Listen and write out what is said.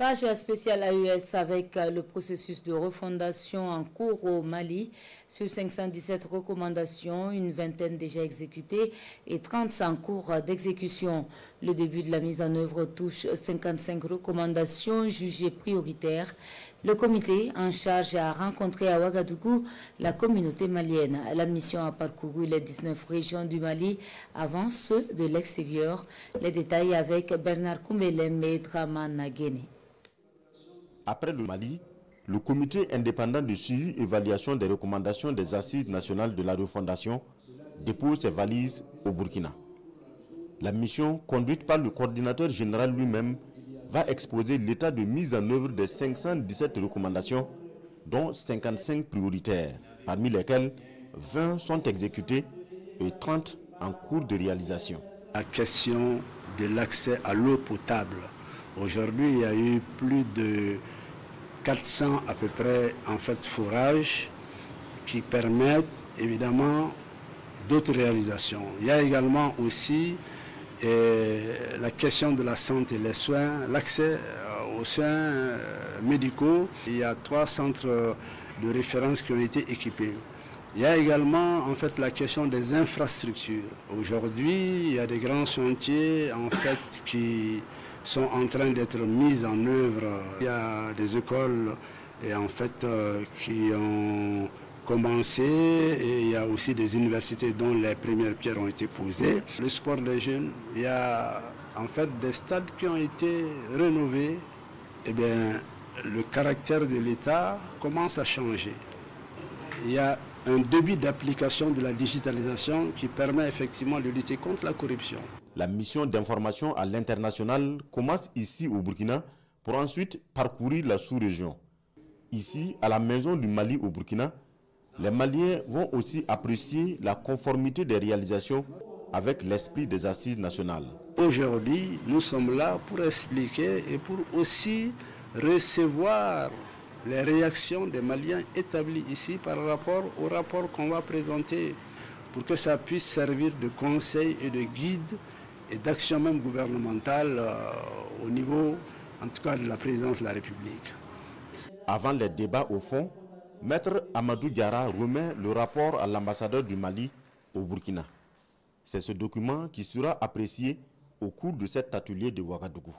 Page spéciale AES avec le processus de refondation en cours au Mali. Sur 517 recommandations, une vingtaine déjà exécutées et 30 en cours d'exécution. Le début de la mise en œuvre touche 55 recommandations jugées prioritaires. Le comité en charge a rencontré à Ouagadougou la communauté malienne. La mission a parcouru les 19 régions du Mali avant ceux de l'extérieur. Les détails avec Bernard Koumbelem et Draman Nagene. Après le Mali, le comité indépendant de suivi et évaluation des recommandations des assises nationales de la refondation dépose ses valises au Burkina. La mission, conduite par le coordinateur général lui-même, va exposer l'état de mise en œuvre des 517 recommandations, dont 55 prioritaires, parmi lesquelles 20 sont exécutées et 30 en cours de réalisation. La question de l'accès à l'eau potable. Aujourd'hui, il y a eu plus de 400 à peu près forages qui permettent évidemment d'autres réalisations. Il y a également aussi la question de la santé, les soins, l'accès aux soins médicaux. Il y a 3 centres de référence qui ont été équipés. Il y a également la question des infrastructures. Aujourd'hui, il y a des grands chantiers qui sont en train d'être mises en œuvre. Il y a des écoles qui ont commencé et il y a aussi des universités dont les premières pierres ont été posées. Le sport des jeunes, il y a des stades qui ont été rénovés. Eh bien, le caractère de l'État commence à changer. Il y a un début d'application de la digitalisation qui permet effectivement de lutter contre la corruption. La mission d'information à l'international commence ici au Burkina pour ensuite parcourir la sous-région. Ici, à la Maison du Mali au Burkina, les Maliens vont aussi apprécier la conformité des réalisations avec l'esprit des assises nationales. Aujourd'hui, nous sommes là pour expliquer et pour aussi recevoir les réactions des Maliens établies ici par rapport au rapport qu'on va présenter pour que ça puisse servir de conseil et de guide et d'action même gouvernementale au niveau, en tout cas, de la présidence de la République. Avant les débats au fond, Maître Amadou Diarra remet le rapport à l'ambassadeur du Mali au Burkina. C'est ce document qui sera apprécié au cours de cet atelier de Ouagadougou.